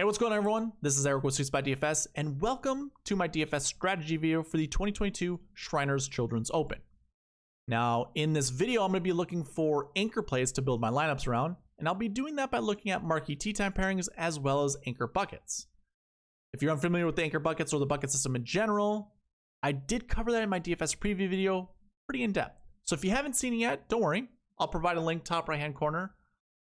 Hey, what's going on, everyone? This is Eric with SweetSpotDFS, and welcome to my DFS strategy video for the 2022 Shriners Children's Open. Now, in this video, I'm going to be looking for anchor plays to build my lineups around, and I'll be doing that by looking at marquee tee time pairings as well as anchor buckets. If you're unfamiliar with the anchor buckets or the bucket system in general, I did cover that in my DFS preview video pretty in depth. So if you haven't seen it yet, don't worry. I'll provide a link top right hand corner.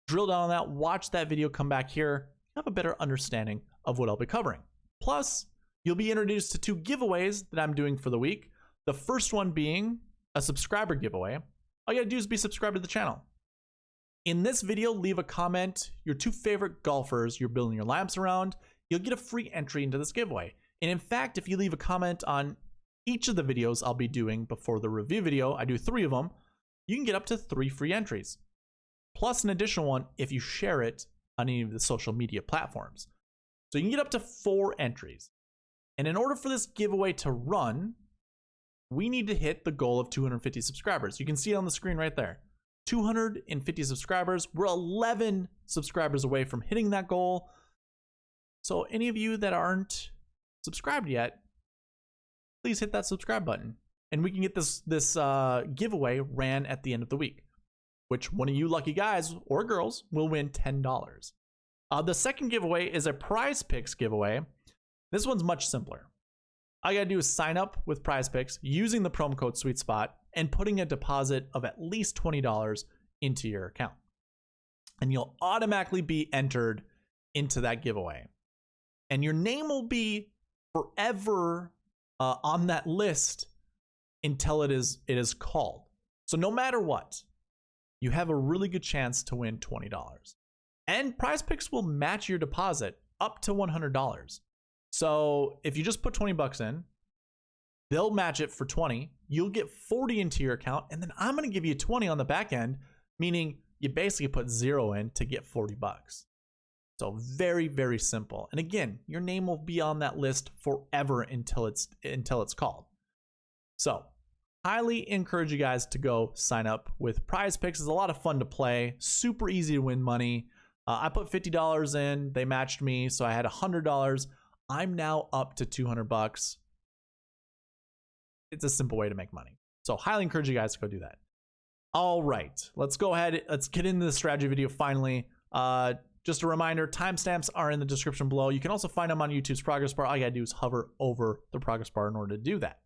Drill down on that, watch that video, come back here, have a better understanding of what I'll be covering. Plus, you'll be introduced to two giveaways that I'm doing for the week. The first one being a subscriber giveaway. All you gotta do is be subscribed to the channel. In this video, leave a comment, your two favorite golfers you're building your lineups around. You'll get a free entry into this giveaway. And in fact, if you leave a comment on each of the videos I'll be doing before the review video, I do 3 of them, you can get up to 3 free entries. Plus an additional one if you share it on any of the social media platforms. So you can get up to 4 entries. And in order for this giveaway to run, we need to hit the goal of 250 subscribers. You can see it on the screen right there. 250 subscribers. We're 11 subscribers away from hitting that goal. So any of you that aren't subscribed yet, please hit that subscribe button. And we can get this giveaway ran at the end of the week, which one of you lucky guys or girls will win $10. The second giveaway is a Prize Picks giveaway. This one's much simpler. All you gotta do is sign up with Prize Picks using the promo code SweetSpot and putting a deposit of at least $20 into your account. And you'll automatically be entered into that giveaway. And your name will be forever on that list until it is called. So no matter what, you have a really good chance to win $20. And Prize Picks will match your deposit up to $100. So if you just put 20 bucks in, they'll match it for 20. You'll get 40 into your account, and then I'm going to give you 20 on the back end, meaning you basically put 0 in to get 40 bucks. So very, very simple. And again, your name will be on that list forever until it's called. So highly encourage you guys to go sign up with Prize Picks. It's a lot of fun to play, super easy to win money. I put $50 in, they matched me, so I had $100. I'm now up to 200 bucks. It's a simple way to make money. So highly encourage you guys to go do that. All right, let's go ahead. Let's get into the strategy video finally. Just a reminder, timestamps are in the description below. You can also find them on YouTube's progress bar. All you gotta do is hover over the progress bar in order to do that.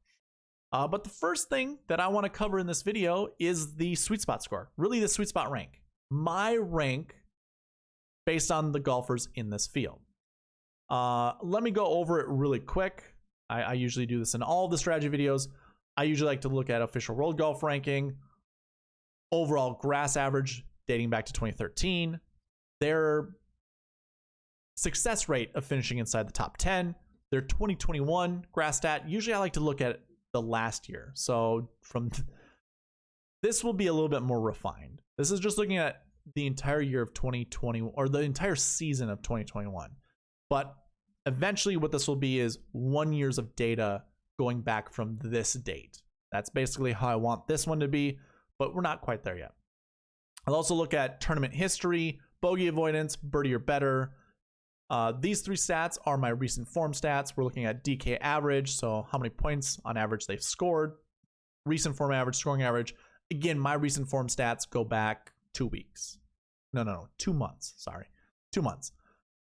But the first thing that I want to cover in this video is the SweetSpot score, really the SweetSpot rank. My rank based on the golfers in this field. Let me go over it really quick. I usually do this in all the strategy videos. I usually like to look at official world golf ranking, overall grass average dating back to 2013, their success rate of finishing inside the top 10, their 2021 grass stat. Usually I like to look at the last year. So from this will be a little bit more refined. This is just looking at the entire year of 2020 or the entire season of 2021. But eventually what this will be is 1 year of data going back from this date. That's basically how I want this one to be, but we're not quite there yet. I'll also look at tournament history, bogey avoidance, birdie or better. These 3 stats are my recent form stats. We're looking at DK average, so how many points on average they've scored. Recent form average, scoring average. Again, my recent form stats go back 2 weeks. No, 2 months. Sorry, 2 months.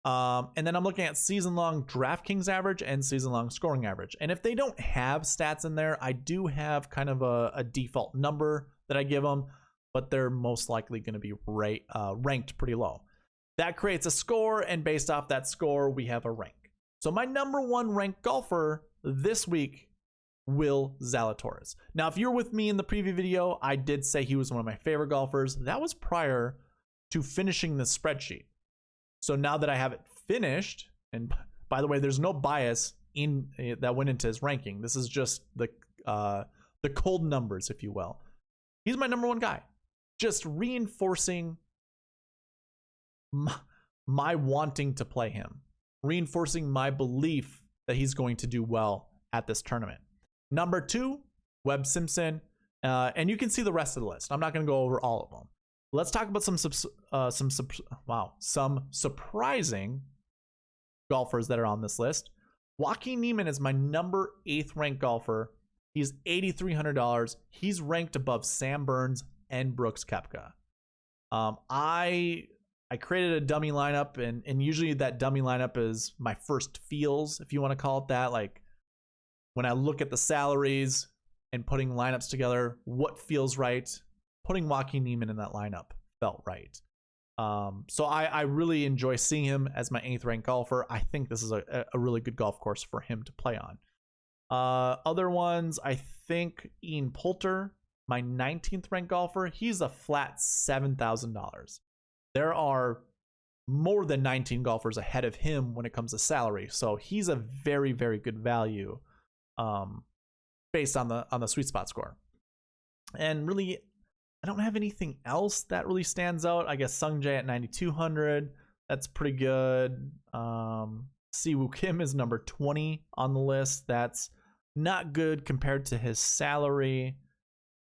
And then I'm looking at season-long DraftKings average and season-long scoring average. And if they don't have stats in there, I do have kind of a default number that I give them, but they're most likely going to be ranked pretty low. That creates a score, and based off that score, we have a rank. So my number 1 ranked golfer this week, Will Zalatoris. Now, if you're with me in the preview video, I did say he was one of my favorite golfers. That was prior to finishing the spreadsheet. So now that I have it finished, and by the way, there's no bias in that went into his ranking. This is just the cold numbers, if you will. He's my number 1 guy, just reinforcing my wanting to play him, reinforcing my belief that he's going to do well at this tournament. Number 2, Webb Simpson, and you can see the rest of the list. I'm not going to go over all of them. Let's talk about some surprising golfers that are on this list. Joaquin Niemann is my number 8th ranked golfer. He's $8,300. He's ranked above Sam Burns and Brooks Koepka. I created a dummy lineup, and usually that dummy lineup is my first feels, if you want to call it that. Like when I look at the salaries and putting lineups together, what feels right? Putting Joaquin Niemann in that lineup felt right. So I really enjoy seeing him as my 8th ranked golfer. I think this is a really good golf course for him to play on. Other ones, I think Ian Poulter, my 19th ranked golfer, he's a flat $7,000. There are more than 19 golfers ahead of him when it comes to salary. So he's a very, very good value based on the SweetSpot score. And really, I don't have anything else that really stands out. I guess Sung Jae at 9,200. That's pretty good. Siwoo Kim is number 20 on the list. That's not good compared to his salary.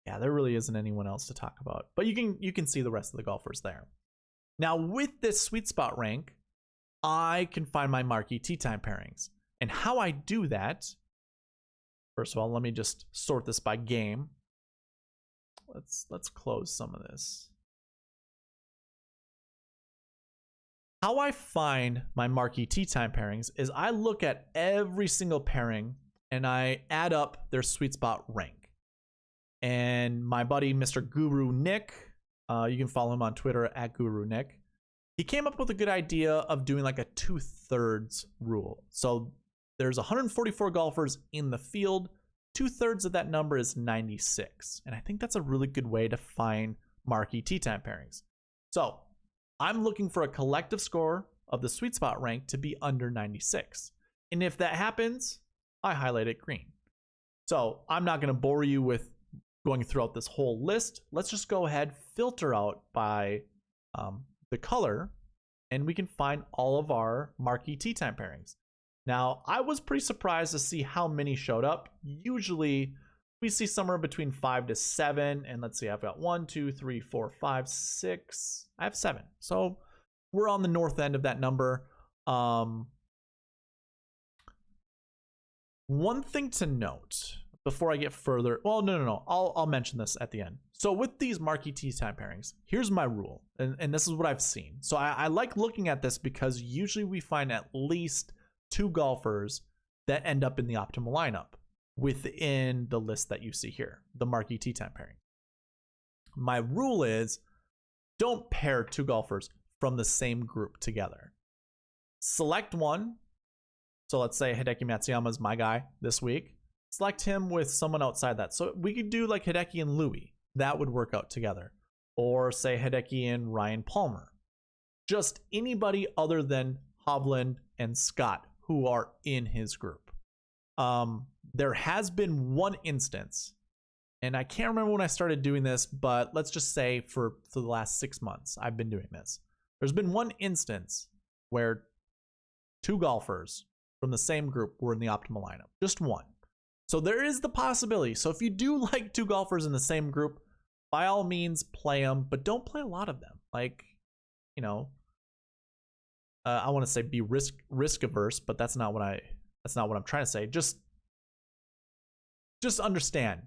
Yeah, there really isn't anyone else to talk about. But you can see the rest of the golfers there. Now, with this SweetSpot rank, I can find my marquee tee time pairings. And how I do that, first of all, let me just sort this by game. Let's close some of this. How I find my marquee tee time pairings is I look at every single pairing and I add up their SweetSpot rank. And my buddy, Mr. Guru Nick, you can follow him on Twitter at Guru Nick. He came up with a good idea of doing like a 2/3 rule. So there's 144 golfers in the field. 2/3 of that number is 96. And I think that's a really good way to find marquee tee time pairings. So I'm looking for a collective score of the SweetSpot rank to be under 96. And if that happens, I highlight it green. So I'm not going to bore you with going throughout this whole list. Let's just go ahead, filter out by the color, and we can find all of our marquee tee time pairings. Now, I was pretty surprised to see how many showed up. Usually, we see somewhere between 5 to 7. And let's see, I've got 1, 2, 3, 4, 5, 6. I have 7. So we're on the north end of that number. One thing to note before I get further, well, no. I'll mention this at the end. So with these marquee tee time pairings, here's my rule. And this is what I've seen. So I like looking at this because usually we find at least 2 golfers that end up in the optimal lineup within the list that you see here, the marquee tee time pairing. My rule is don't pair 2 golfers from the same group together. Select one. So let's say Hideki Matsuyama is my guy this week. Select him with someone outside that. So we could do like Hideki and Louis. That would work out together. Or say Hideki and Ryan Palmer. Just anybody other than Hovland and Scott who are in his group. There has been one instance, and I can't remember when I started doing this, but let's just say for the last 6 months, I've been doing this. There's been one instance where 2 golfers from the same group were in the optimal lineup. Just one. So there is the possibility. So if you do like 2 golfers in the same group, by all means play them, but don't play a lot of them. Like, you know, I want to say be risk averse, but that's not what I'm trying to say. Just understand,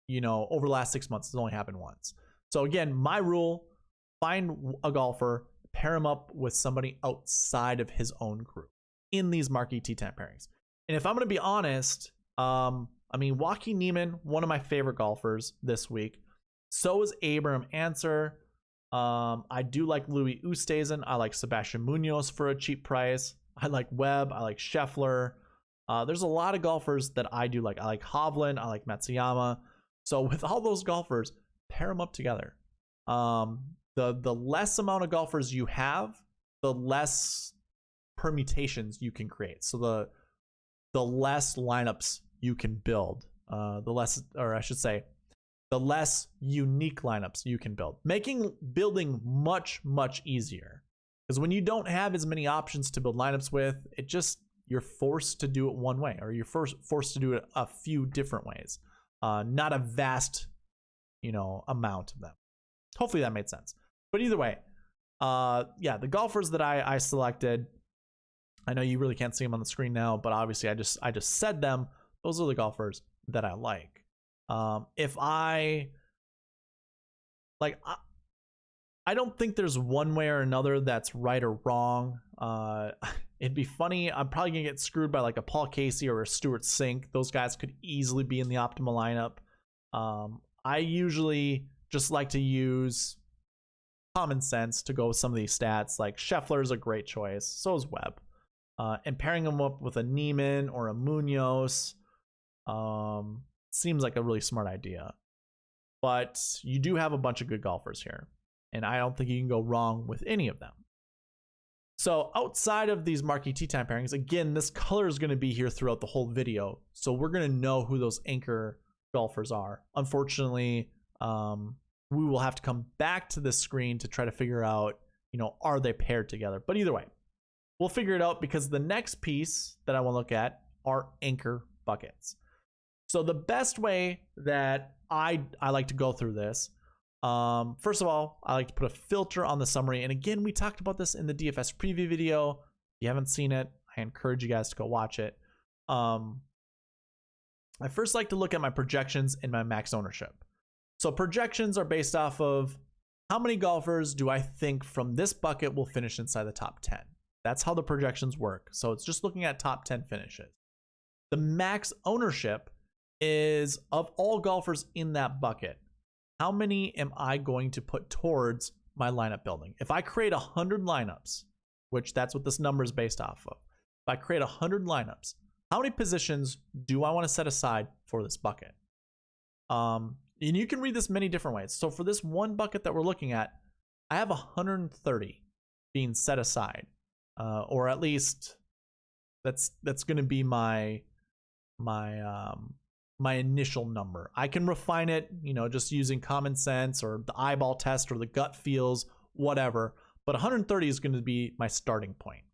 you know, over the last 6 months, it's only happened once. So again, my rule: find a golfer, pair him up with somebody outside of his own group in these marquee tee time pairings. And if I'm going to be honest, I mean, Joaquin Niemann, one of my favorite golfers this week. So is Abraham Answer. I do like Louis Oosthuizen. I like Sebastian Munoz for a cheap price. I like Webb. I like Scheffler. There's a lot of golfers that I do like. I like Hovland. I like Matsuyama. So with all those golfers, pair them up together. The less amount of golfers you have, the less permutations you can create. So the less lineups you can build. The less unique lineups you can build, making building much easier. Because when you don't have as many options to build lineups with, you're forced to do it one way, or you're forced to do it a few different ways, not a vast, amount of them. Hopefully that made sense. But either way, the golfers that I selected, I know you really can't see them on the screen now, but obviously I just said them. Those are the golfers that I like. If I don't think there's one way or another that's right or wrong. It'd be funny. I'm probably gonna get screwed by like a Paul Casey or a Stuart Sink. Those guys could easily be in the optimal lineup. I usually just like to use common sense to go with some of these stats. Like Scheffler is a great choice. So is Webb. And pairing them up with a Neiman or a Munoz seems like a really smart idea. But you do have a bunch of good golfers here, and I don't think you can go wrong with any of them. So outside of these marquee tee time pairings, again, this color is going to be here throughout the whole video, so we're going to know who those anchor golfers are. Unfortunately, we will have to come back to this screen to try to figure out, are they paired together? But either way, we'll figure it out, because the next piece that I want to look at are anchor buckets. So the best way that I like to go through this, first of all, I like to put a filter on the summary. And again, we talked about this in the DFS preview video. If you haven't seen it, I encourage you guys to go watch it. I first like to look at my projections and my max ownership. So projections are based off of how many golfers do I think from this bucket will finish inside the top 10. That's how the projections work. So it's just looking at top 10 finishes. The max ownership is of all golfers in that bucket. How many am I going to put towards my lineup building? If I create 100 lineups, which that's what this number is based off of. If I create 100 lineups, how many positions do I want to set aside for this bucket? And you can read this many different ways. So for this one bucket that we're looking at, I have 130 being set aside, or at least that's going to be my initial number. I can refine it, just using common sense or the eyeball test or the gut feels, whatever. But 130 is going to be my starting point.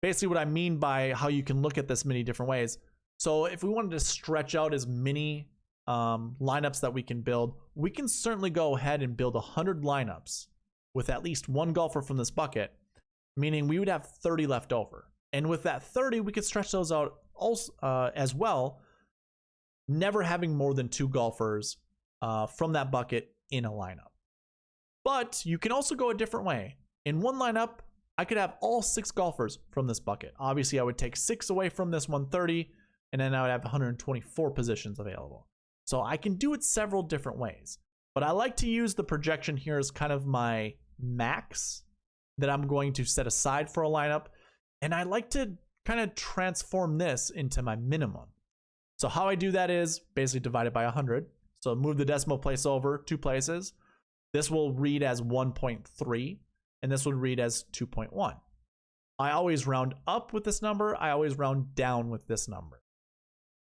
Basically what I mean by how you can look at this many different ways. So if we wanted to stretch out as many lineups that we can build, we can certainly go ahead and build 100 lineups with at least one golfer from this bucket, meaning we would have 30 left over. And with that 30, we could stretch those out also, as well, never having more than 2 golfers from that bucket in a lineup. But you can also go a different way. In one lineup, I could have all 6 golfers from this bucket. Obviously, I would take 6 away from this 130, and then I would have 124 positions available. So I can do it several different ways. But I like to use the projection here as kind of my max that I'm going to set aside for a lineup. And I like to kind of transform this into my minimum. So how I do that is basically divide it by 100. So move the decimal place over 2 places. This will read as 1.3, and this would read as 2.1. I always round up with this number. I always round down with this number.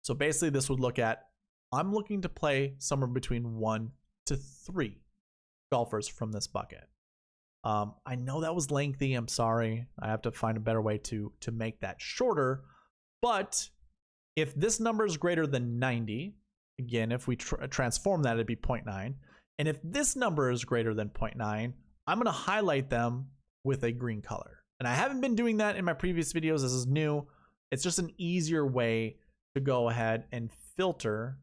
So basically this would look at, I'm looking to play somewhere between 1 to 3 golfers from this bucket. I know that was lengthy. I'm sorry. I have to find a better way to make that shorter. But if this number is greater than 90, again, if we transform that, it'd be 0.9. And if this number is greater than 0.9, I'm going to highlight them with a green color. And I haven't been doing that in my previous videos. This is new. It's just an easier way to go ahead and filter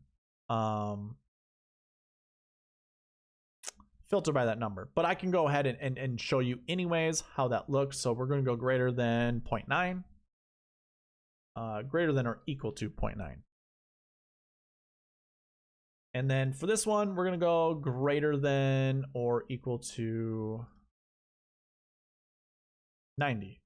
by that number. But I can go ahead and show you anyways how that looks. So we're going to go greater than 0.9, greater than or equal to 0.9. And then for this one, we're going to go greater than or equal to 90.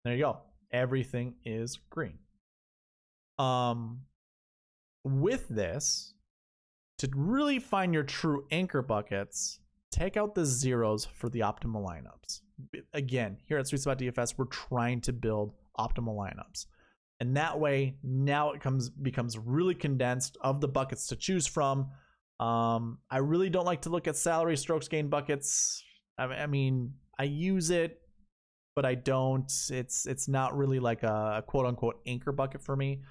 There you go. Everything is green. With this, to really find your true anchor buckets, take out the zeros for the optimal lineups. Again, here at SweetSpotDFS, we're trying to build optimal lineups. And that way, now it becomes really condensed of the buckets to choose from. I really don't like to look at salary strokes gain buckets. I mean, I use it, but I don't. It's not really like a quote unquote anchor bucket for me.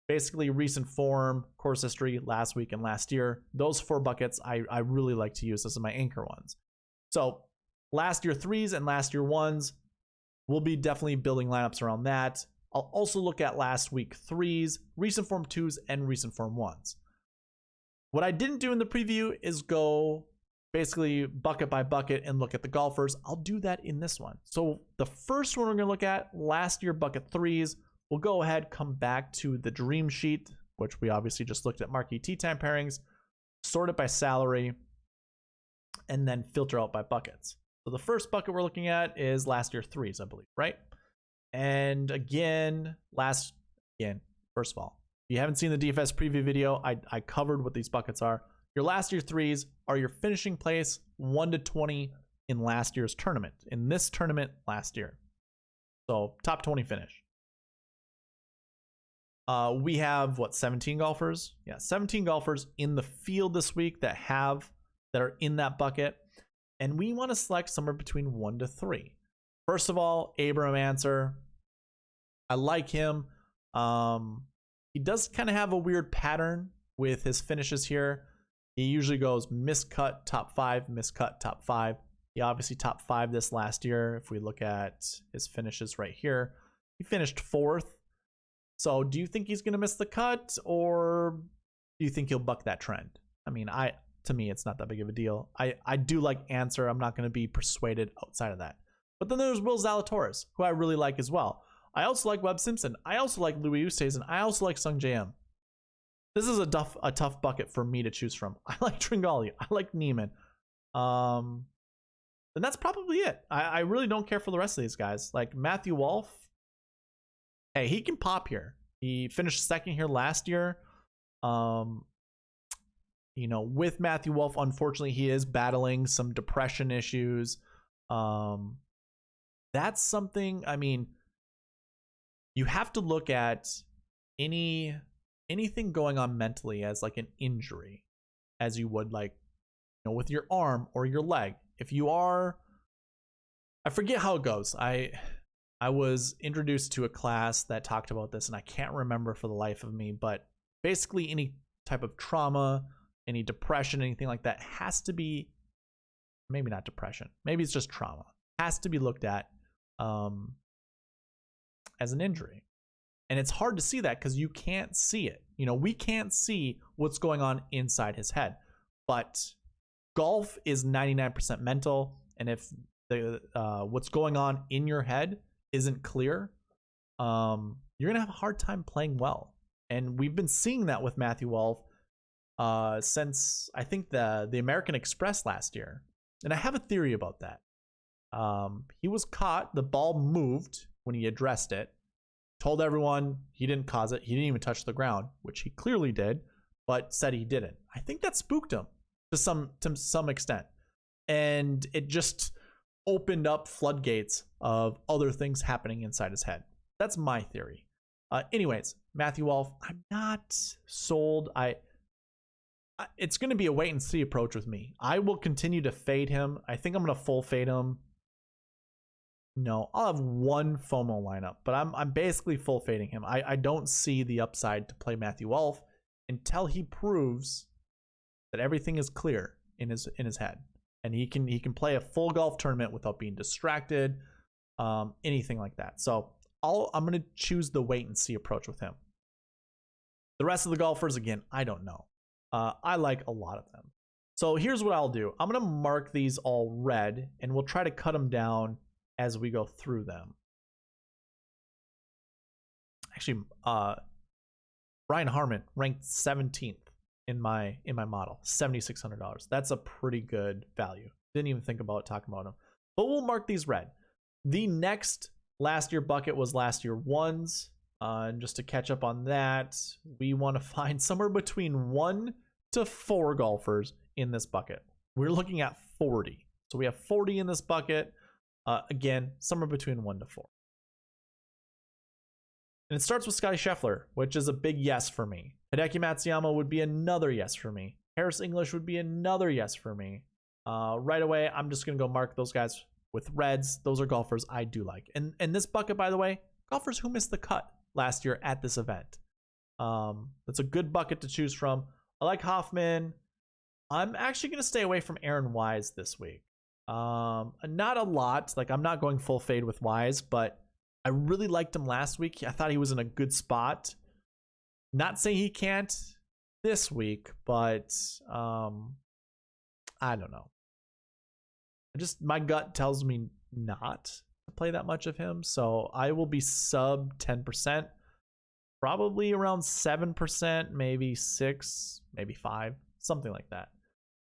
basically recent form, course history, last week and last year. Those 4 buckets I really like to use as my anchor ones. So last year 3s and last year 1s, we'll be definitely building lineups around that. I'll also look at last week 3s, recent form 2s, and recent form 1s. What I didn't do in the preview is go basically bucket by bucket and look at the golfers. I'll do that in this one. So the first one we're going to look at, last year bucket 3s. We'll go ahead, come back to the dream sheet, which we obviously just looked at marquee tee time pairings, sort it by salary, and then filter out by buckets. So the first bucket we're looking at is last year 3s, I believe, right? And again, first of all, if you haven't seen the DFS preview video, I covered what these buckets are. Your last year 3s are your finishing place 1 to 20 in last year's tournament, in this tournament last year. So top 20 finish. We have 17 golfers? Yeah, 17 golfers in the field this week that are in that bucket. And we want to select somewhere between 1 to 3. First of all, Abraham Answer. I like him. He does kind of have a weird pattern with his finishes here. He usually goes miscut, top 5, miscut, top 5. He obviously top 5 this last year. If we look at his finishes right here, he finished 4th. So do you think he's going to miss the cut, or do you think he'll buck that trend? I mean, to me, it's not that big of a deal. I do like Answer. I'm not going to be persuaded outside of that. But then there's Will Zalatoris, who I really like as well. I also like Webb Simpson. I also like Louis Oosthuizen. I also like Sung J M. This is a tough bucket for me to choose from. I like Tringali. I like Neiman. And that's probably it. I really don't care for the rest of these guys. Like Matthew Wolff, hey, he can pop here. He finished 2nd here last year. You know, with Matthew Wolff, unfortunately, he is battling some depression issues. That's something, I mean, you have to look at anything going on mentally as like an injury, as you would like, you know, with your arm or your leg. If you are, I forget how it goes. I was introduced to a class that talked about this, and I can't remember for the life of me, but basically any type of trauma, any depression, anything like that has to be, maybe not depression, maybe it's just trauma, has to be looked at as an injury. And it's hard to see that because you can't see it. You know, we can't see what's going on inside his head. But golf is 99% mental, and if the what's going on in your head isn't clear, you're gonna have a hard time playing well. And we've been seeing that with Matthew Wolff since I think the American Express last year. And I have a theory about that. He was caught, the ball moved when he addressed it, told everyone he didn't cause it, he didn't even touch the ground, which he clearly did, but said he didn't. I think that spooked him to some extent, and it just opened up floodgates of other things happening inside his head. That's my theory. Anyways, Matthew Wolff, I'm not sold. It's going to be a wait and see approach with me. I will continue to fade him. I think I'm going to full fade him. No, I'll have one FOMO lineup, but I'm basically full fading him. I don't see the upside to play Matthew Wolff until he proves that everything is clear in his head, and he can play a full golf tournament without being distracted, anything like that. So I'm going to choose the wait and see approach with him. The rest of the golfers, again, I don't know. I like a lot of them. So here's what I'll do. I'm going to mark these all red, and we'll try to cut them down as we go through them. Actually, Brian Harmon ranked 17th in my model, $7,600. That's a pretty good value. Didn't even think about talking about him, but we'll mark these red. The next last year bucket was last year ones. And just to catch up on that, we want to find somewhere between 1 to 4 golfers in this bucket. We're looking at 40. So we have 40 in this bucket. Again, somewhere between 1 to 4. And it starts with Scotty Scheffler, which is a big yes for me. Hideki Matsuyama would be another yes for me. Harris English would be another yes for me. Right away, I'm just going to go mark those guys with reds. Those are golfers I do like. And this bucket, by the way, golfers who missed the cut last year at this event. That's a good bucket to choose from. I like Hoffman. I'm actually going to stay away from Aaron Wise this week. Not a lot. Like, I'm not going full fade with Wise, but I really liked him last week. I thought he was in a good spot. Not saying he can't this week, but I don't know. My gut tells me not to play that much of him, so I will be sub 10%, probably around 7%, maybe 6, maybe 5, something like that.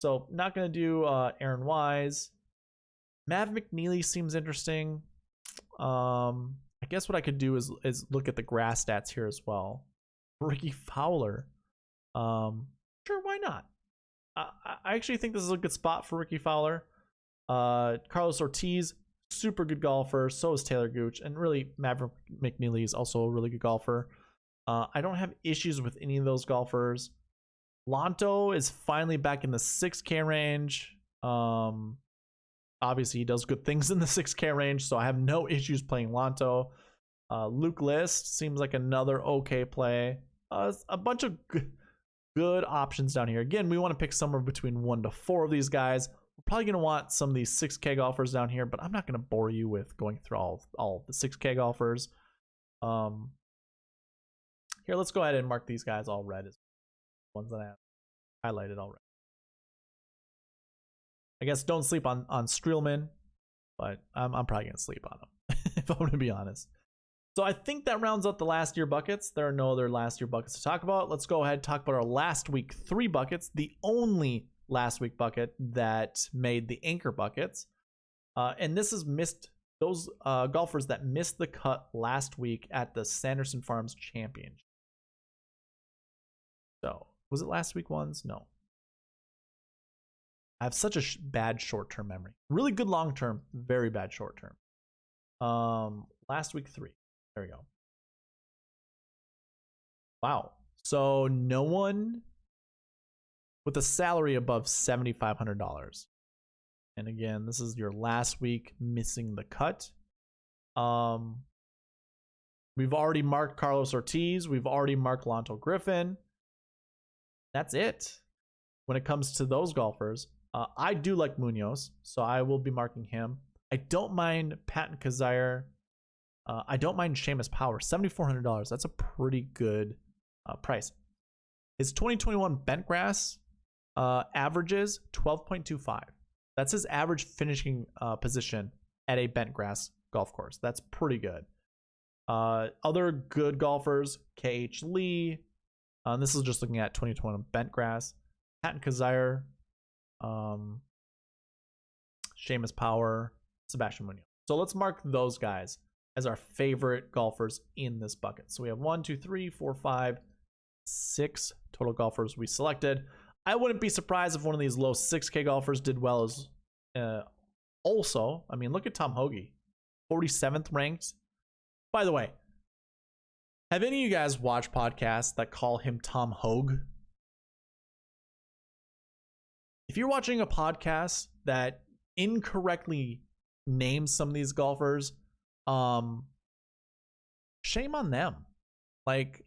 So not going to do Aaron Wise. Mav McNeely seems interesting. I guess what I could do is look at the grass stats here as well. Ricky Fowler. Sure, why not? I actually think this is a good spot for Ricky Fowler. Carlos Ortiz, super good golfer. So is Taylor Gooch. And really, Maverick McNeely is also a really good golfer. I don't have issues with any of those golfers. Lonto is finally back in the 6K range. Obviously, he does good things in the 6K range, so I have no issues playing Lonto. Luke List seems like another okay play. A bunch of good options down here. Again, we want to pick somewhere between 1 to 4 of these guys. We're probably going to want some of these 6K golfers down here, but I'm not going to bore you with going through all the 6K golfers. Here, let's go ahead and mark these guys all red as ones that I have highlighted already. I guess don't sleep on Streelman, but I'm probably going to sleep on him, if I'm going to be honest. So I think that rounds out the last year buckets. There are no other last year buckets to talk about. Let's go ahead and talk about our last week 3 buckets, the only last week bucket that made the anchor buckets. And this is those golfers that missed the cut last week at the Sanderson Farms Championship. So was it last week ones? No. I have such a bad short-term memory. Really good long-term, very bad short-term. Last week 3. There we go. Wow. So no one with a salary above $7,500. And again, this is your last week missing the cut. We've already marked Carlos Ortiz. We've already marked Lonto Griffin. That's it. When it comes to those golfers, I do like Munoz, so I will be marking him. I don't mind Patton Kizzire. I don't mind Seamus Power. $7,400. That's a pretty good price. His 2021 Bentgrass averages 12.25. That's his average finishing position at a Bentgrass golf course. That's pretty good. Other good golfers, KH Lee. This is just looking at 2021 Bentgrass. Patton Kizzire. Seamus Power. Sebastian Munoz. So let's mark those guys as our favorite golfers in this bucket. So we have 1, 2, 3, 4, 5, 6 total golfers we selected. I wouldn't be surprised if one of these low 6K golfers did well as also. I mean, look at Tom Hoagie, 47th ranked. By the way, have any of you guys watched podcasts that call him Tom Hogue? If you're watching a podcast that incorrectly names some of these golfers, shame on them. Like,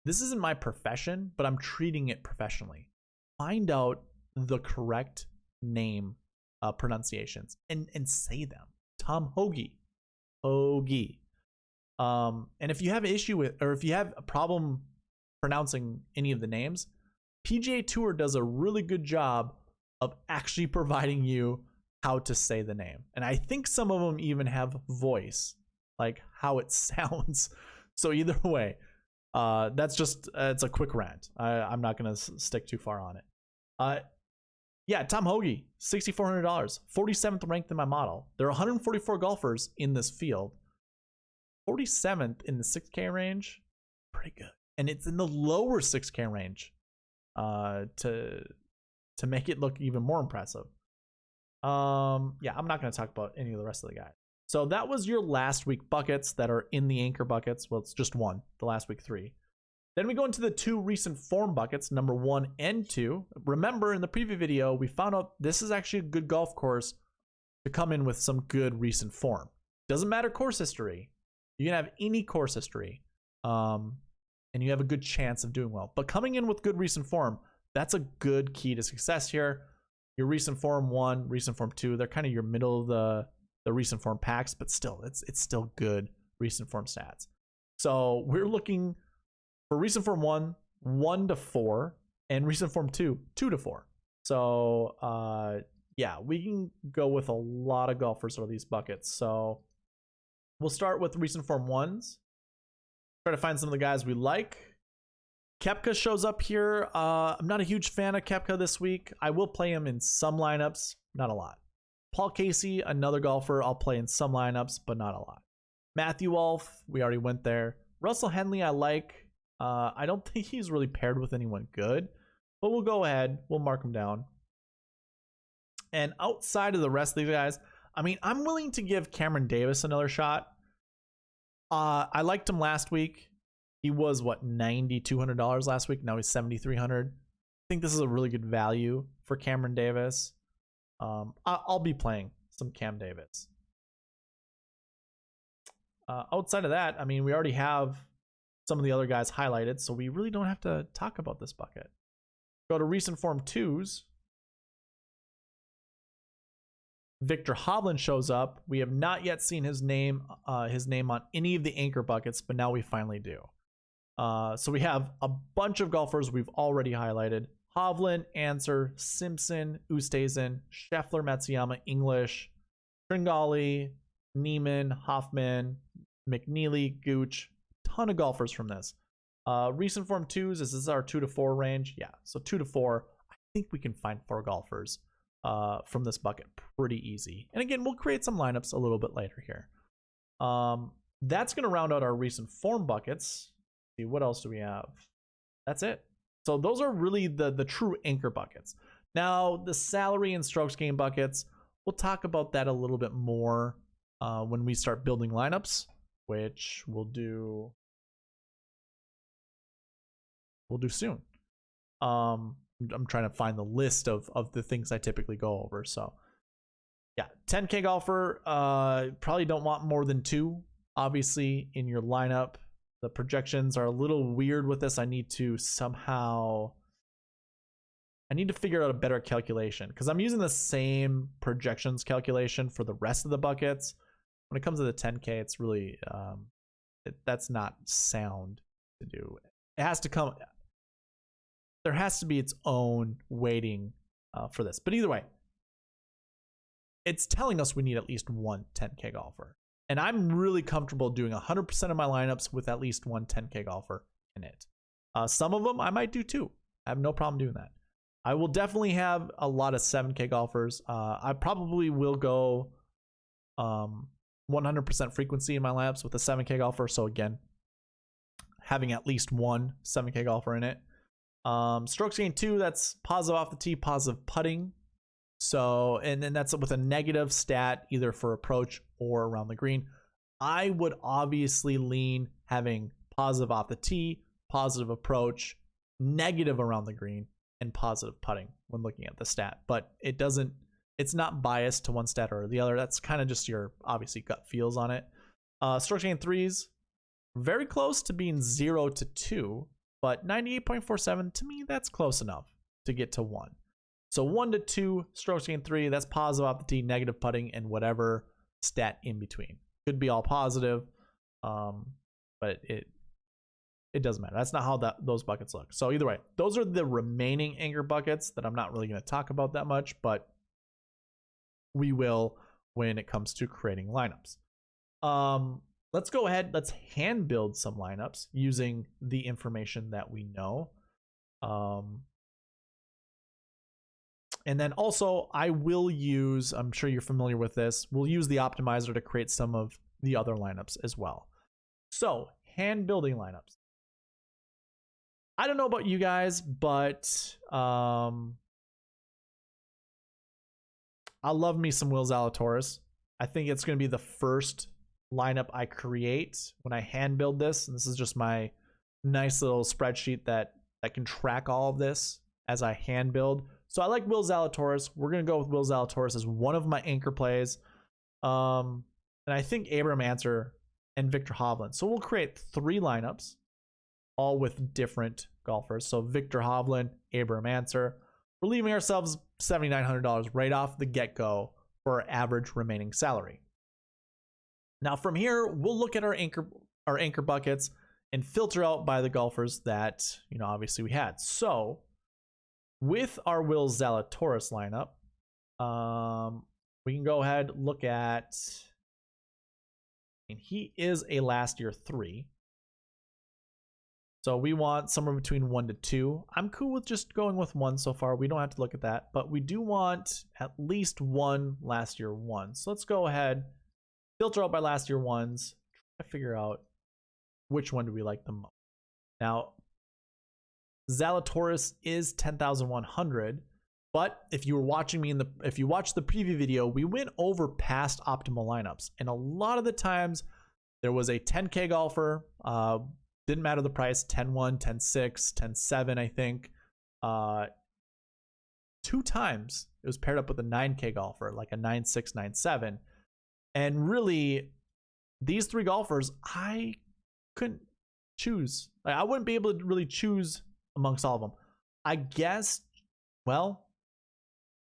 this isn't my profession, but I'm treating it professionally. Find out the correct name pronunciations and say them. Tom Hoagie. Hoagie. And if you have an issue with, or if you have a problem pronouncing any of the names, PGA Tour does a really good job of actually providing you how to say the name. And I think some of them even have voice, like how it sounds. So either way, that's just, it's a quick rant. I'm not going to stick too far on it. Yeah, Tom Hoagie, $6,400, 47th ranked in my model. There are 144 golfers in this field. 47th in the 6K range, pretty good. And it's in the lower 6K range to make it look even more impressive. Yeah, I'm not going to talk about any of the rest of the guys. So that was your last week buckets that are in the anchor buckets. Well, it's just one, the last week 3. Then we go into the 2 recent form buckets, number 1 and 2. Remember, in the preview video, we found out this is actually a good golf course to come in with some good recent form. Doesn't matter course history. You can have any course history. and you have a good chance of doing well. But coming in with good recent form, that's a good key to success here. Your recent form 1, recent form 2, they're kind of your middle of the recent form packs, but still, it's still good recent form stats. So we're looking for recent form 1, 1 to 4, and recent form 2, 2 to 4. So yeah, we can go with a lot of golfers out of these buckets. So we'll start with recent form 1s. Try to find some of the guys we like. Koepka shows up here. I'm not a huge fan of Koepka this week. I will play him in some lineups, not a lot. Paul Casey, another golfer, I'll play in some lineups, but not a lot. Matthew Wolff, we already went there. Russell Henley, I like. I don't think he's really paired with anyone good, but we'll go ahead. We'll mark him down. And outside of the rest of these guys, I mean, I'm willing to give Cameron Davis another shot. I liked him last week. He was what, $9,200 last week. Now he's $7,300. I think this is a really good value for Cameron Davis. I'll be playing some Cam Davis. Outside of that, I mean, we already have some of the other guys highlighted, so we really don't have to talk about this bucket. Go to recent form 2s. Victor Hovland shows up. We have not yet seen his name on any of the anchor buckets, but now we finally do. So we have a bunch of golfers we've already highlighted: Hovland, Answer, Simpson, Oosthuizen, Scheffler, Matsuyama, English, Tringali, Neiman, Hoffman, McNeely, Gooch. Ton of golfers from this. Recent form 2s, this is our 2 to 4 range. Yeah, so 2 to 4. I think we can find 4 golfers from this bucket pretty easy. And again, we'll create some lineups a little bit later here. That's going to round out our recent form buckets. Let's see, what else do we have? That's it. So those are really the true anchor buckets. Now, the salary and strokes gained buckets, we'll talk about that a little bit more when we start building lineups, which we'll do soon. I'm trying to find the list of the things I typically go over. So yeah, 10K golfer, probably don't want more than 2, obviously, in your lineup. The projections are a little weird with this. I need to figure out a better calculation, because I'm using the same projections calculation for the rest of the buckets. When it comes to the 10K, it's really, that's not sound to do. There has to be its own weighting for this. But either way, it's telling us we need at least one 10K golfer. And I'm really comfortable doing 100% of my lineups with at least one 10K golfer in it. Some of them I might do 2. I have no problem doing that. I will definitely have a lot of 7K golfers. I probably will go 100% frequency in my lineups with a 7K golfer. So again, having at least one 7K golfer in it. Strokes gained 2, that's positive off the tee, positive putting. So, and then that's with a negative stat either for approach or around the green. I would obviously lean having positive off the tee, positive approach, negative around the green, and positive putting when looking at the stat. But it's not biased to one stat or the other. That's kind of just your obviously gut feels on it. Strokes gained 3s, very close to being 0 to 2. But 98.47, to me, that's close enough to get to 1. So 1 to 2, strokes gained 3, that's positive off the tee, negative putting, and whatever stat in between. Could be all positive, but it doesn't matter. That's not how those buckets look. So either way, those are the remaining anchor buckets that I'm not really going to talk about that much, but we will when it comes to creating lineups. Let's go ahead. Let's hand build some lineups using the information that we know. And then also I will use, I'm sure you're familiar with this, we'll use the optimizer to create some of the other lineups as well. So hand building lineups. I don't know about you guys, but I love me some Will Zalatoris. I think it's going to be the first lineup I create when I hand build this. And this is just my nice little spreadsheet that can track all of this as I hand build. So I like Will Zalatoris. We're going to go with Will Zalatoris as one of my anchor plays. And I think Abraham Answer and Victor Hovland. So we'll create 3 lineups. all with different golfers. So Victor Hovland, Abraham Ancer. We're leaving ourselves $7,900 right off the get-go for our average remaining salary. Now from here, we'll look at our anchor buckets and filter out by the golfers that, obviously we had. So with our Will Zalatoris lineup, we can go ahead and look at, and he is a last year 3. So we want somewhere between 1 to 2. I'm cool with just going with 1 so far. We don't have to look at that, but we do want at least 1 last year 1. So let's go ahead, filter out by last year 1s, try to figure out which one do we like the most. Now, Zalatoris is 10,100, but if you were watching me if you watched the preview video, we went over past optimal lineups, and a lot of the times there was a 10K golfer. Didn't matter the price, 10-1, 10-6, 10-7, I think. 2 times it was paired up with a 9K golfer, like a 9-6, 9-7. And really, these 3 golfers, I couldn't choose. Like, I wouldn't be able to really choose amongst all of them. I guess, well,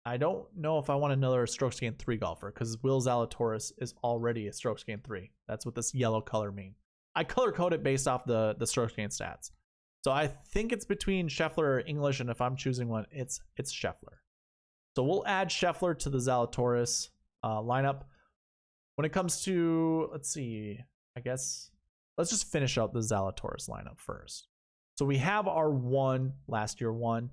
I don't know if I want another strokes gained 3 golfer, because Will Zalatoris is already a strokes gained 3. That's what this yellow color means. I color code it based off the strokes gained stats. So I think it's between Scheffler or English, and if I'm choosing one, it's Scheffler. So we'll add Scheffler to the Zalatoris lineup. When it comes to, let's see, I guess, let's just finish out the Zalatoris lineup first. So we have our 1 last year 1.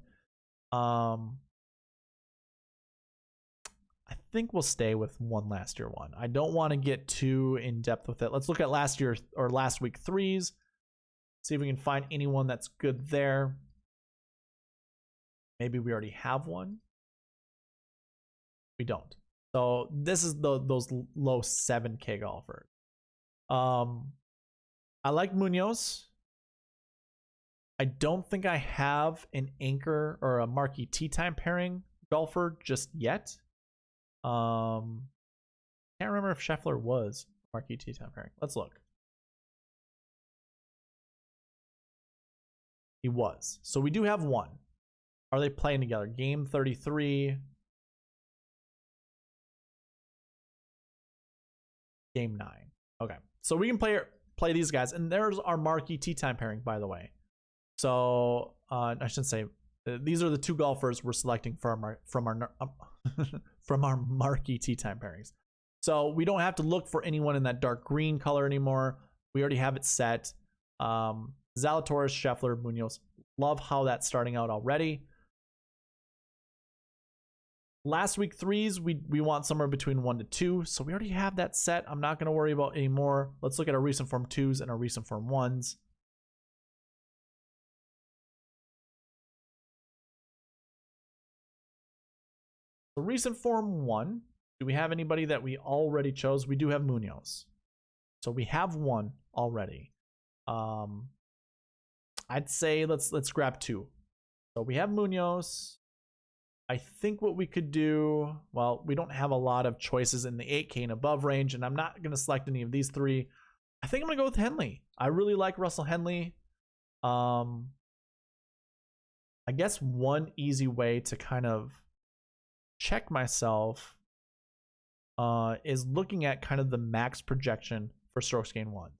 I think we'll stay with 1 last year 1. I don't want to get too in depth with it. Let's look at last year or last week 3s. See if we can find anyone that's good there. Maybe we already have one. We don't. So this is those low 7K golfers. I like Munoz. I don't think I have an anchor or a marquee tee time pairing golfer just yet. Can't remember if Scheffler was marquee tee time pairing. Let's look. He was. So we do have 1. Are they playing together? Game 33. Game 9. Okay. So we can play these guys. And there's our marquee tee time pairing, by the way. So I shouldn't say, these are the 2 golfers we're selecting from our marquee tee time pairings. So we don't have to look for anyone in that dark green color anymore. We already have it set. Zalatoris, Scheffler, Munoz. Love how that's starting out already. Last week 3s, we want somewhere between 1 to 2. So we already have that set. I'm not going to worry about any more. Let's look at our recent form 2s and our recent form 1s. The recent form 1, do we have anybody that we already chose? We do have Munoz. So we have 1 already. I'd say let's grab 2. So we have Munoz. I think what we could do, well, we don't have a lot of choices in the 8K and above range, and I'm not going to select any of these 3. I think I'm going to go with Henley. I really like Russell Henley. I guess one easy way to kind of check myself is looking at kind of the max projection for strokes gained 1.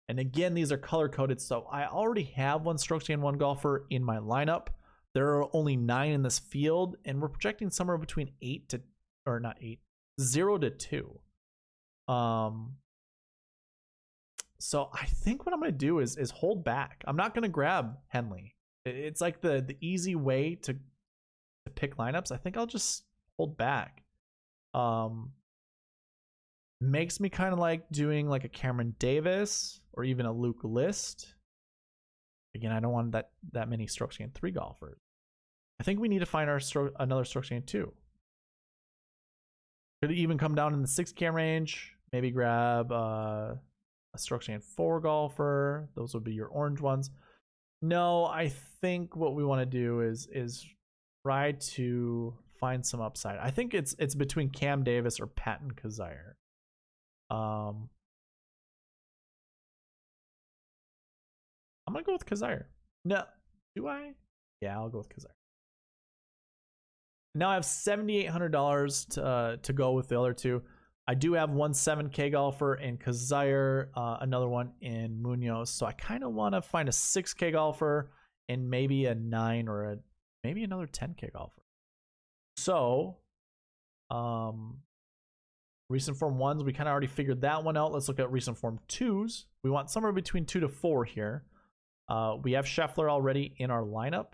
And again, these are color coded, so I already have 1 strokes gained 1 golfer in my lineup. There are only 9 in this field, and we're projecting somewhere between 0 to 2. So I think what I'm going to do is hold back. I'm not going to grab Henley. It's like the easy way to pick lineups. I think I'll just hold back. Makes me kind of like doing like a Cameron Davis or even a Luke List. Again, I don't want that many strokes gained 3 golfers. I think we need to find another strokes gained 2. Could even come down in the 6K range. Maybe grab a strokes gained 4 golfer. Those would be your orange ones. No, I think what we want to do is try to find some upside. I think it's between Cam Davis or Patton Kizzire. I I'm gonna go with Kazire. No, do I? Yeah, I'll go with Kazire. Now I have $7,800 to go with the other two. I do have one 7K golfer in Kazire, another one in Munoz. So I kind of want to find a 6K golfer and maybe a 9 or maybe another 10K golfer. So, recent form 1s, we kind of already figured that one out. Let's look at recent form 2s. We want somewhere between 2 to 4 here. We have Scheffler already in our lineup.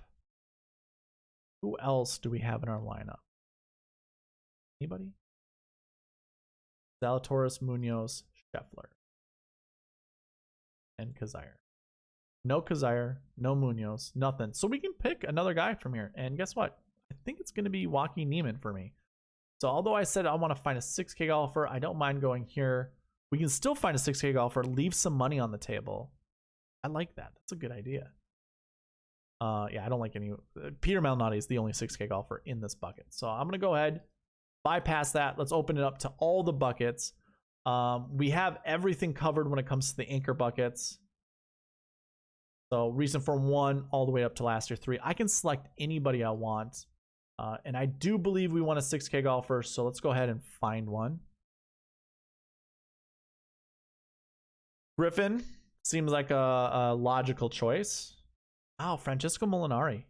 Who else do we have in our lineup? Anybody? Zalatoris, Munoz, Scheffler, and Kazire. No Kazire, no Munoz, nothing. So we can pick another guy from here. And guess what? I think it's going to be Joaquin Niemann for me. So although I said I want to find a 6K golfer, I don't mind going here. We can still find a 6K golfer, leave some money on the table. I like that. That's a good idea. Yeah, I don't like any. Peter Malnati is the only 6K golfer in this bucket. So I'm going to go ahead, bypass that. Let's open it up to all the buckets. We have everything covered when it comes to the anchor buckets. So recent form 1 all the way up to last year 3. I can select anybody I want. And I do believe we want a 6K golfer. So let's go ahead and find one. Griffin seems like a logical choice. Wow, Francesco Molinari.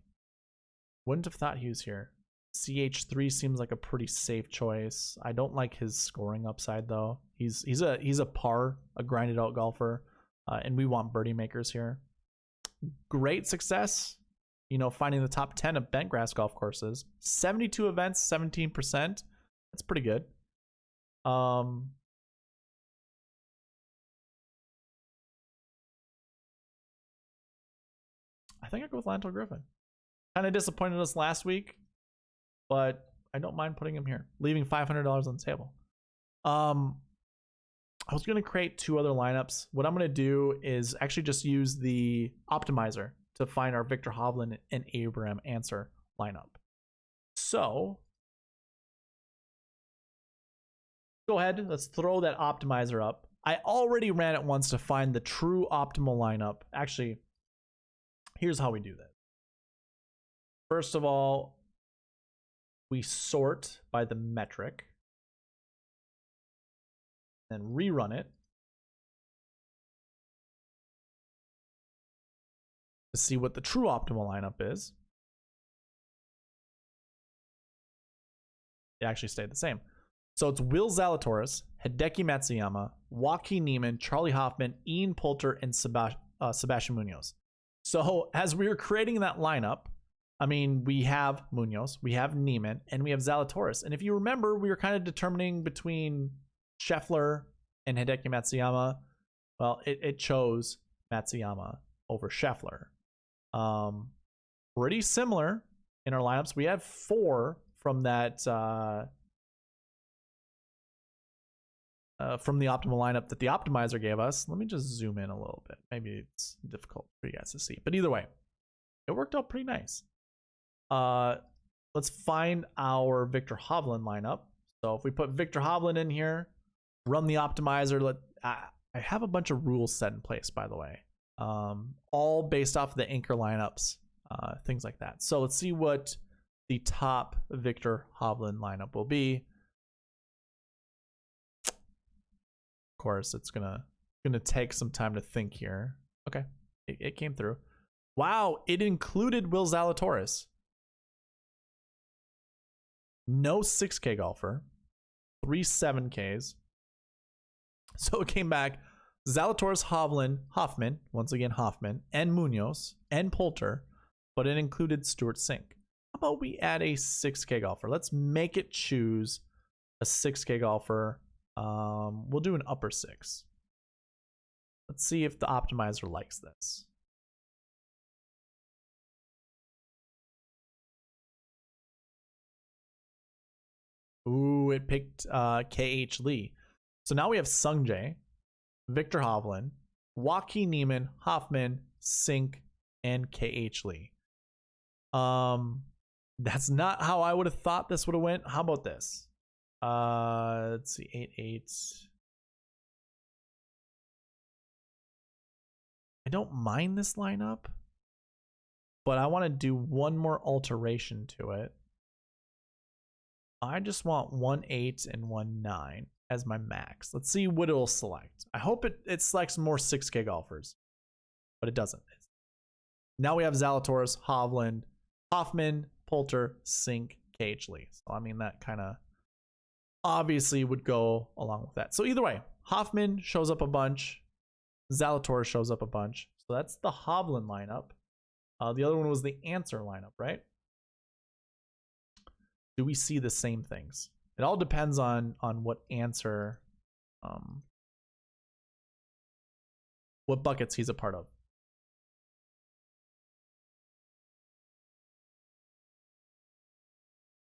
Wouldn't have thought he was here. CH3 seems like a pretty safe choice. I don't like his scoring upside though. He's a par, a grinded out golfer, and we want birdie makers here. Great success, you know, finding the top 10 of bentgrass golf courses. 72 events, 17%. That's pretty good. I think I go with Lanto Griffin. Kind of disappointed us last week, but I don't mind putting him here, leaving $500 on the table. I was going to create 2 other lineups. What I'm going to do is actually just use the optimizer to find our Victor Hovland and Abraham Answer lineup. So go ahead, let's throw that optimizer up. I already ran it once to find the true optimal lineup. Actually, here's how we do that. First of all, we sort by the metric, then rerun it to see what the true optimal lineup is. It actually stayed the same. So it's Will Zalatoris, Hideki Matsuyama, Joaquin Niemann, Charlie Hoffman, Ian Poulter, and Sebastian Munoz. So as we were creating that lineup, I mean, we have Munoz, we have Niemann, and we have Zalatoris. And if you remember, we were kind of determining between Scheffler and Hideki Matsuyama. Well, it chose Matsuyama over Scheffler. Pretty similar in our lineups. We have 4 from that from the optimal lineup that the optimizer gave us. Let me just zoom in a little bit. Maybe it's difficult for you guys to see, but either way, it worked out pretty nice. Let's find our Victor Hovland lineup. So if we put Victor Hovland in here, run the optimizer. I have a bunch of rules set in place, by the way, all based off of the anchor lineups, things like that. So let's see what the top Victor Hovland lineup will be. Of course, it's gonna take some time to think here. Okay, it came through. Wow, it included Will Zalatoris. No 6K golfer, 3 7Ks. So it came back Zalatoris, Hoffman, once again Hoffman, and Munoz, and Poulter, but it included Stuart Sink. How about we add a 6K golfer? Let's make it choose a 6K golfer. We'll do an upper 6. Let's see if the optimizer likes this. Ooh, it picked KH Lee. So now we have Sungjae, Victor Hovland, Joaquin Niemann, Hoffman, Sink, and KH Lee. That's not how I would have thought this would have went. How about this? Let's see, 8-8. I don't mind this lineup, but I want to do one more alteration to it. I just want 1-8 and 1-9 as my max. Let's see what it'll select. I hope it selects more 6K golfers, but it doesn't. Now we have Zalatoris, Hovland, Hoffman, Poulter, Sink, Cagely. So I mean, that kind of obviously would go along with that. So either way, Hoffman shows up a bunch, Zalatoris shows up a bunch. So that's the Hovland lineup. The other one was the Answer lineup, right? Do we see the same things? It all depends on what Answer, what buckets he's a part of.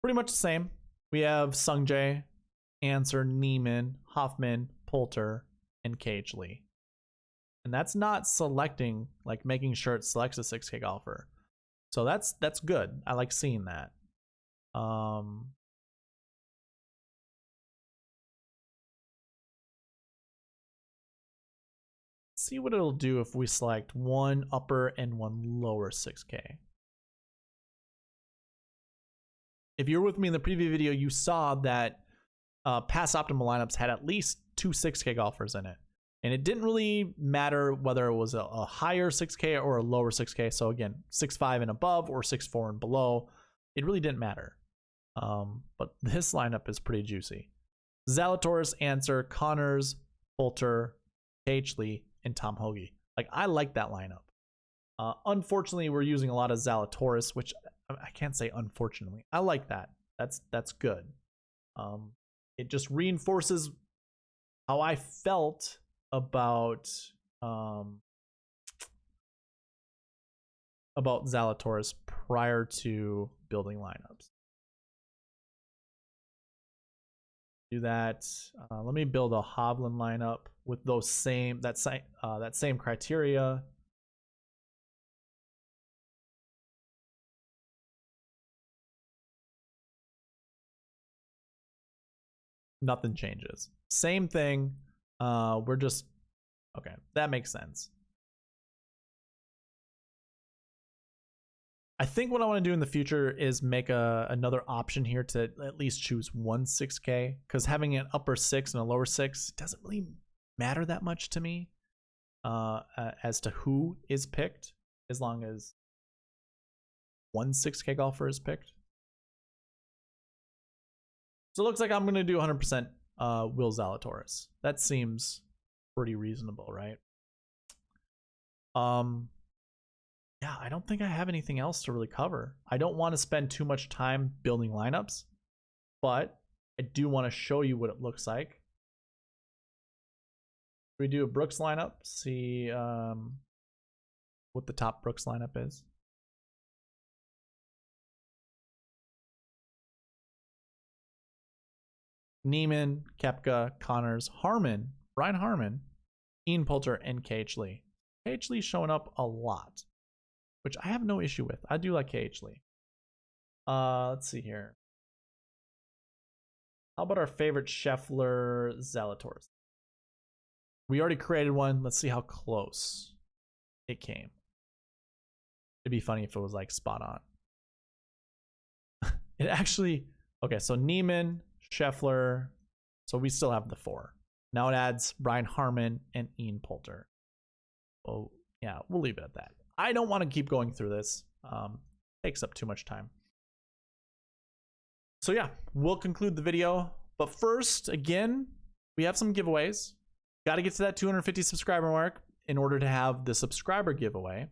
Pretty much the same. We have Sungjae, Answer, Neiman, Hoffman, Poulter, and Cagely. And that's not selecting, like making sure it selects a 6K golfer. So that's good. I like seeing that. See what it'll do if we select one upper and one lower 6K. If you're with me in the preview video, you saw that past optimal lineups had at least 2 6K golfers in it. And it didn't really matter whether it was a higher 6K or a lower 6K. So again, 6'5 and above or 6'4 and below, it really didn't matter. But this lineup is pretty juicy. Zalatoris, Answer, Connors, Poulter, Cagely, and Tom Hoge. Like, I like that lineup. Unfortunately, we're using a lot of Zalatoris, which I can't say unfortunately. I like that. That's good. It just reinforces how I felt about Zalatoris prior to building lineups. Do that. Let me build a Hovland lineup with those that same criteria. Nothing changes. Same thing. We're just okay. That makes sense. I think what I want to do in the future is make another option here to at least choose one 6K, because having an upper 6 and a lower 6 doesn't really matter that much to me as to who is picked, as long as one 6K golfer is picked. So it looks like I'm going to do 100% Will Zalatoris. That seems pretty reasonable, right? Yeah, I don't think I have anything else to really cover. I don't want to spend too much time building lineups, but I do want to show you what it looks like. We do a Brooks lineup, see what the top Brooks lineup is. Neiman, Koepka, Connors, Harmon, Brian Harmon, Ian Poulter, and Cagely. Cagely showing up a lot, which I have no issue with. I do like Cagely. Let's see here. How about our favorite Scheffler, Zalatoris? We already created one. Let's see how close it came. It'd be funny if it was like spot on. It actually, okay, so Neiman, Scheffler, so we still have the 4. Now it adds Brian Harmon and Ian Poulter. Oh, yeah, we'll leave it at that. I don't want to keep going through this. Takes up too much time. So yeah, we'll conclude the video. But first, again, we have some giveaways. Got to get to that 250 subscriber mark in order to have the subscriber giveaway.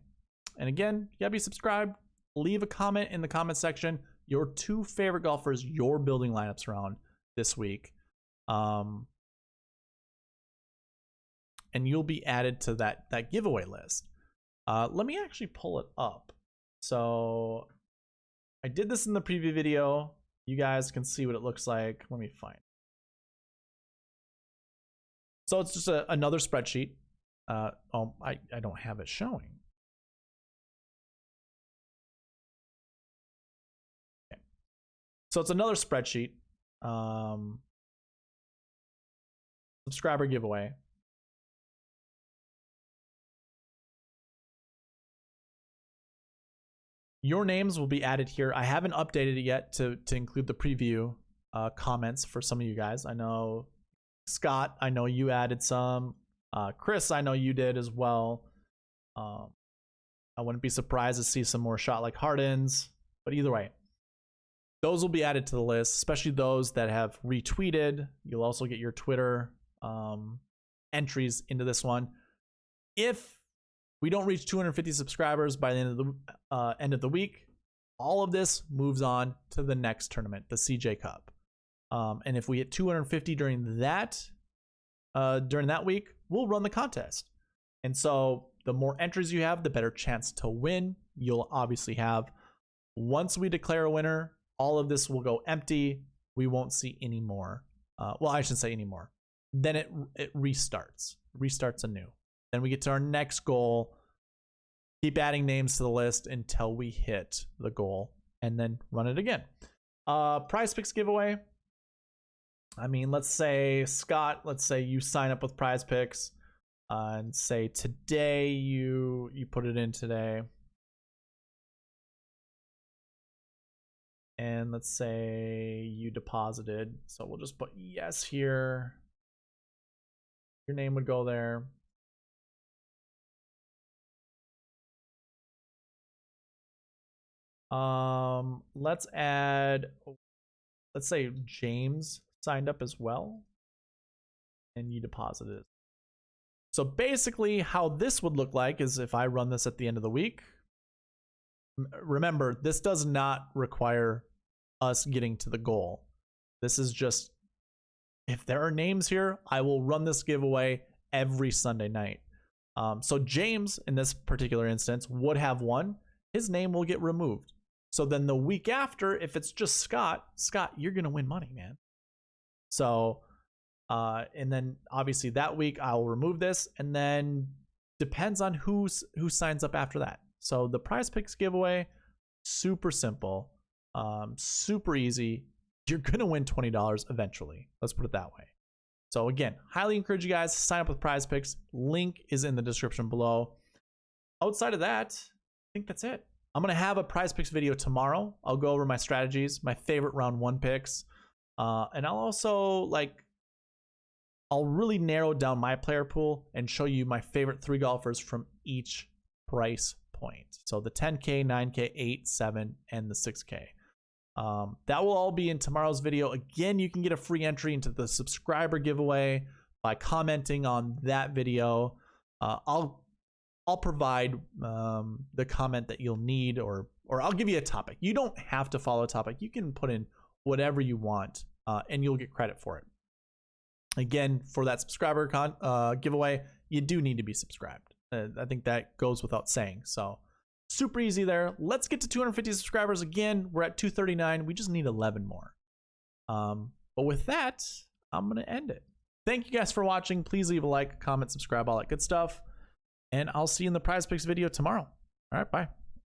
And again, you got to be subscribed. Leave a comment in the comment section. Your 2 favorite golfers you're building lineups around this week. And you'll be added to that giveaway list. Let me actually pull it up. So I did this in the preview video. You guys can see what it looks like. Let me find. So it's just another spreadsheet. I don't have it showing. Okay. So it's another spreadsheet. Subscriber giveaway. your names will be added here. I haven't updated it yet to include the preview comments for some of you guys. I know Scott, I know you added some. Chris, I know you did as well. I wouldn't be surprised to see some more shot like Hardens, but either way, those will be added to the list, especially those that have retweeted. You'll also get your Twitter entries into this one. If we don't reach 250 subscribers by the end of the week, all of this moves on to the next tournament, the CJ Cup. And if we hit 250 during that week, we'll run the contest. And so the more entries you have, the better chance to win you'll obviously have. Once we declare a winner, all of this will go empty. We won't see any more. Well, I shouldn't say any more. Then it restarts anew. Then we get to our next goal. Keep adding names to the list until we hit the goal, and then run it again. Prize Picks giveaway. I mean, let's say Scott, let's say you sign up with Prize Picks, and say today you put it in today. And let's say you deposited. So we'll just put yes here. Your name would go there. Let's add, let's say James signed up as well, and you deposited. So basically how this would look like is if I run this at the end of the week. Remember, this does not require us getting to the goal. This is just, if there are names here, I will run this giveaway every Sunday night. So James, in this particular instance, would have won. His name will get removed. So then the week after, if it's just Scott, you're going to win money, man. So, and then obviously that week I'll remove this, and then depends on who signs up after that. So the Prize Picks giveaway, super simple, super easy. You're going to win $20 eventually. Let's put it that way. So again, highly encourage you guys to sign up with Prize Picks. Link is in the description below. Outside of that, I think that's it. I'm going to have a Prize Picks video tomorrow. I'll go over my strategies, my favorite round 1 picks. And I'll also I'll really narrow down my player pool and show you my favorite 3 golfers from each price point. So the 10K, 9K, 8, 7, and the 6K. That will all be in tomorrow's video. Again, you can get a free entry into the subscriber giveaway by commenting on that video. I'll provide the comment that you'll need, or I'll give you a topic. You don't have to follow a topic. You can put in whatever you want, and you'll get credit for it. Again, for that subscriber giveaway, you do need to be subscribed. I think that goes without saying. So super easy there. Let's get to 250 subscribers. Again, we're at 239. We just need 11 more. But with that, I'm going to end it. Thank you guys for watching. Please leave a like, comment, subscribe, all that good stuff. And I'll see you in the Prize Picks video tomorrow. All right, bye.